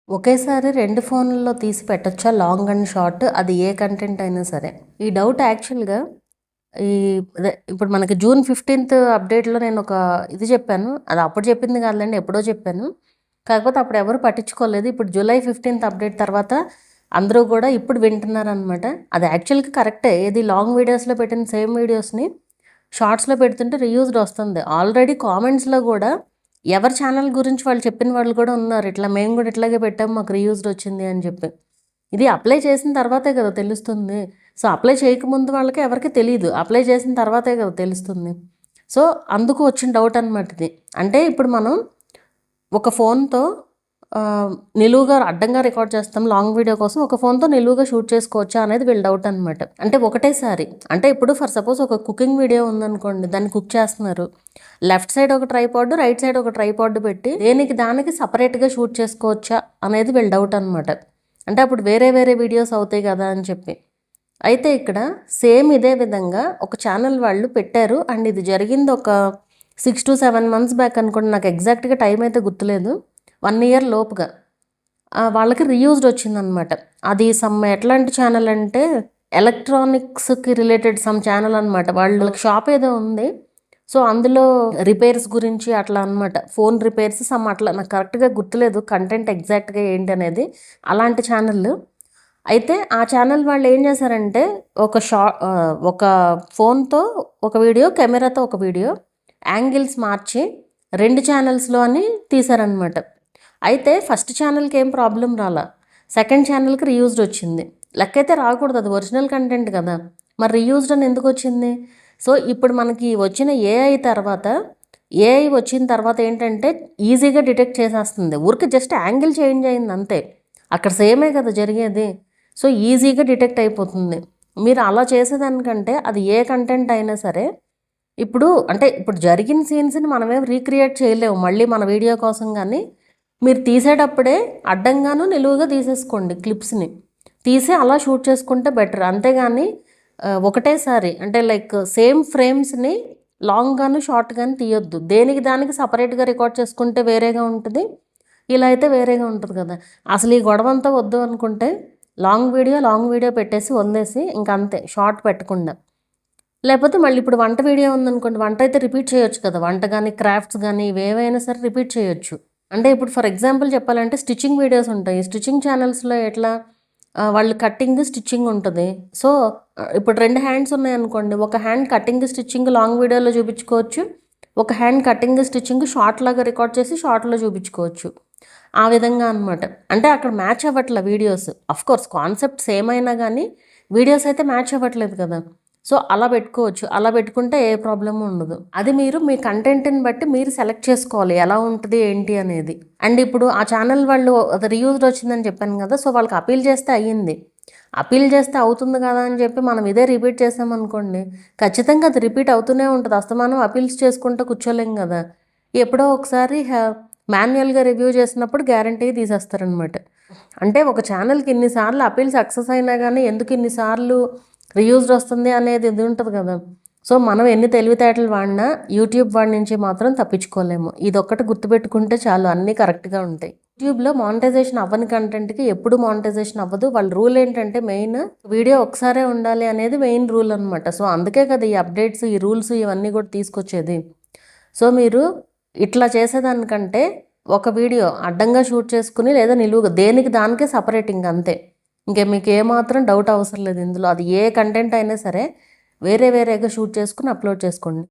ఒకేసారి 2 ఫోన్లలో తీసి పెట్టొచ్చా లాంగ్ అండ్ షార్ట్? అది ఏ కంటెంట్ అయినా సరే. ఈ డౌట్ యాక్చువల్‌గా ఈ ఇప్పుడు మనకి జూన్ 15థ్ అప్డేట్‌లో నేను ఒక ఇది చెప్పాను. అది అప్పుడు చెప్పింది కాదులెండి, ఎప్పుడో చెప్పాను. కాకపోతే అప్పుడు ఎవరు పట్టించుకోలేదు. ఇప్పుడు జూలై 15థ్ అప్డేట్ తర్వాత అందరూ కూడా ఇప్పుడు వింటున్నారనమాట. అది యాక్చువల్‌గా కరెక్టే. ఏది లాంగ్ వీడియోస్‌లో పెట్టిన సేమ్ వీడియోస్‌ని షార్ట్స్‌లో పెడుతుంటే రీయూజ్డ్ వస్తుంది. ఆల్రెడీ కామెంట్స్‌లో కూడా ఎవరి ఛానల్ గురించి వాళ్ళు చెప్పిన వాళ్ళు కూడా ఉన్నారు. ఇట్లా మేము కూడా ఇట్లాగే పెట్టాము, మాకు రీయూజ్డ్ వచ్చింది అని చెప్పి. ఇది అప్లై చేసిన తర్వాతే కదా తెలుస్తుంది. సో అప్లై చేయకముందు వాళ్ళకి ఎవరికి తెలియదు, అప్లై చేసిన తర్వాతే కదా తెలుస్తుంది. సో అందుకు వచ్చిన డౌట్ అనమాట ఇది. అంటే ఇప్పుడు మనం ఒక ఫోన్తో నిలువుగా అడ్డంగా రికార్డ్ చేస్తాం లాంగ్ వీడియో కోసం, ఒక ఫోన్తో నిలువుగా షూట్ చేసుకోవచ్చా అనేది వీళ్ళ డౌట్ అనమాట. అంటే ఒకటేసారి, అంటే ఇప్పుడు ఫర్ సపోజ్ ఒక కుకింగ్ వీడియో ఉందనుకోండి, దాన్ని కుక్ చేస్తున్నారు, లెఫ్ట్ సైడ్ ఒక ట్రైపాడ్, రైట్ సైడ్ ఒక ట్రైపాడ్ పెట్టి దేనికి దానికి సపరేట్గా షూట్ చేసుకోవచ్చా అనేది వీళ్ళ డౌట్ అనమాట. అంటే అప్పుడు వేరే వేరే వీడియోస్ అవుతాయి కదా అని చెప్పి. అయితే ఇక్కడ సేమ్ ఇదే విధంగా ఒక ఛానల్ వాళ్ళు పెట్టారు. అండ్ ఇది జరిగింది ఒక 6 to 7 months బ్యాక్ అనుకోండి, నాకు ఎగ్జాక్ట్గా టైం అయితే గుర్తులేదు. 1 year లోపుగా వాళ్ళకి రీయూజ్డ్ వచ్చిందనమాట. అది ఎట్లాంటి ఛానల్ అంటే ఎలక్ట్రానిక్స్కి రిలేటెడ్ ఛానల్ అనమాట. వాళ్ళకి షాప్ ఏదో ఉంది. సో అందులో రిపేర్స్ గురించి అట్లా అనమాట, ఫోన్ రిపేర్స్ అట్లా. నాకు కరెక్ట్గా గుర్తులేదు కంటెంట్ ఎగ్జాక్ట్గా ఏంటి అనేది. అలాంటి ఛానల్. అయితే ఆ ఛానల్ వాళ్ళు ఏం చేశారంటే ఒక ఫోన్తో ఒక వీడియో, కెమెరాతో ఒక వీడియో, యాంగిల్స్ మార్చి 2 ఛానల్స్లో అని తీశారనమాట. అయితే ఫస్ట్ ఛానల్కి ఏం ప్రాబ్లం రాలా, సెకండ్ ఛానల్కి రీయూజ్డ్ వచ్చింది. లెక్కైతే రాకూడదు, అది ఒరిజినల్ కంటెంట్ కదా, మరి రీయూజ్డ్ అని ఎందుకు వచ్చింది? సో ఇప్పుడు మనకి వచ్చిన ఏఐ వచ్చిన తర్వాత ఏంటంటే ఈజీగా డిటెక్ట్ చేసేస్తుంది. ఊరికి జస్ట్ యాంగిల్ చేంజ్ అయింది అంతే, అక్కడ సేమే కదా జరిగేది. సో ఈజీగా డిటెక్ట్ అయిపోతుంది. మీరు అలా చేసేదానికంటే అది ఏ కంటెంట్ అయినా సరే, ఇప్పుడు జరిగిన సీన్స్ని మనమేం రీక్రియేట్ చేయలేము మళ్ళీ మన వీడియో కోసం. కానీ మీరు తీసేటప్పుడే అడ్డంగాను నిలువుగా తీసేసుకోండి, క్లిప్స్ని తీసి అలా షూట్ చేసుకుంటే బెటర్. అంతేగాని ఒకటేసారి అంటే లైక్ సేమ్ ఫ్రేమ్స్ని లాంగ్ గాను షార్ట్ గాను తీయొద్దు. దేనికి దానికి సపరేట్గా రికార్డ్ చేసుకుంటే వేరేగా ఉంటుంది, ఇలా అయితే వేరేగా ఉంటుంది కదా. అసలు ఈ గొడవంతా వద్దు అనుకుంటే లాంగ్ వీడియో పెట్టేసి వదిలేసి ఇంకంతే, షార్ట్ పెట్టకుండా. లేకపోతే మళ్ళీ ఇప్పుడు వంట వీడియో ఉందనుకోండి, వంట అయితే రిపీట్ చేయొచ్చు కదా, వంట కానీ క్రాఫ్ట్స్ కానీ ఇవేవైనా సరే రిపీట్ చేయొచ్చు. అంటే ఇప్పుడు ఫర్ ఎగ్జాంపుల్ చెప్పాలంటే స్టిచ్చింగ్ వీడియోస్ ఉంటాయి. స్టిచ్చింగ్ ఛానల్స్లో ఎట్లా వాళ్ళు కట్టింగ్ స్టిచ్చింగ్ ఉంటుంది. సో ఇప్పుడు 2 హ్యాండ్స్ ఉన్నాయనుకోండి, ఒక హ్యాండ్ కటింగ్ స్టిచ్చింగ్ లాంగ్ వీడియోలో చూపించుకోవచ్చు, ఒక హ్యాండ్ కటింగ్ స్టిచ్చింగ్ షార్ట్ లాగా రికార్డ్ చేసి షార్ట్లో చూపించుకోవచ్చు. ఆ విధంగా అనమాట. అంటే అక్కడ మ్యాచ్ అవ్వట్లే వీడియోస్. అఫ్కోర్స్ కాన్సెప్ట్ సేమ్ అయినా కానీ వీడియోస్ అయితే మ్యాచ్ అవ్వట్లేదు కదా. సో అలా పెట్టుకోవచ్చు, అలా పెట్టుకుంటే ఏ ప్రాబ్లము ఉండదు. అది మీరు మీ కంటెంట్ని బట్టి మీరు సెలెక్ట్ చేసుకోవాలి ఎలా ఉంటుంది ఏంటి అనేది. అండ్ ఇప్పుడు ఆ ఛానల్ వాళ్ళు అది రీయూజ్డ్ వచ్చిందని చెప్పాను కదా, సో వాళ్ళకి అపీల్ చేస్తే అయ్యింది. అపీల్ చేస్తే అవుతుంది కదా అని చెప్పి మనం ఇదే రిపీట్ చేసామనుకోండి, ఖచ్చితంగా అది రిపీట్ అవుతూనే ఉంటుంది. అస్తమానం అపీల్స్ చేసుకుంటూ కూర్చోలేం కదా. ఎప్పుడో ఒకసారి మాన్యువల్గా రివ్యూ చేసినప్పుడు గ్యారంటీ తీసేస్తారనమాట. అంటే ఒక ఛానల్కి ఇన్నిసార్లు అపీల్ సక్సెస్ అయినా కానీ ఎందుకు ఇన్నిసార్లు రీయూజ్డ్ వస్తుంది అనేది ఇది ఉంటుంది కదా. సో మనం ఎన్ని తెలివితేటలు వాడినా యూట్యూబ్ వాడి నుంచి మాత్రం తప్పించుకోలేము. ఇది ఒక్కటి గుర్తుపెట్టుకుంటే చాలు, అన్నీ కరెక్ట్గా ఉంటాయి. యూట్యూబ్లో మానిటైజేషన్ అవ్వని కంటెంట్కి ఎప్పుడు మానిటైజేషన్ అవ్వదు. వాళ్ళ రూల్ ఏంటంటే మెయిన్ వీడియో ఒకసారే ఉండాలి అనేది మెయిన్ రూల్ అనమాట. సో అందుకే కదా ఈ అప్డేట్స్, ఈ రూల్స్ ఇవన్నీ కూడా తీసుకొచ్చేది. సో మీరు ఇట్లా చేసేదానికంటే ఒక వీడియో అడ్డంగా షూట్ చేసుకుని లేదా నిలువుగా దేనికి దానికే సపరేటింగ్ అంతే. మీకు ఏమాత్రం డౌట్ అవసరం లేదు ఇందులో. అది ఏ కంటెంట్ అయినా సరే వేరేగా షూట్ చేసుకుని అప్లోడ్ చేసుకోండి.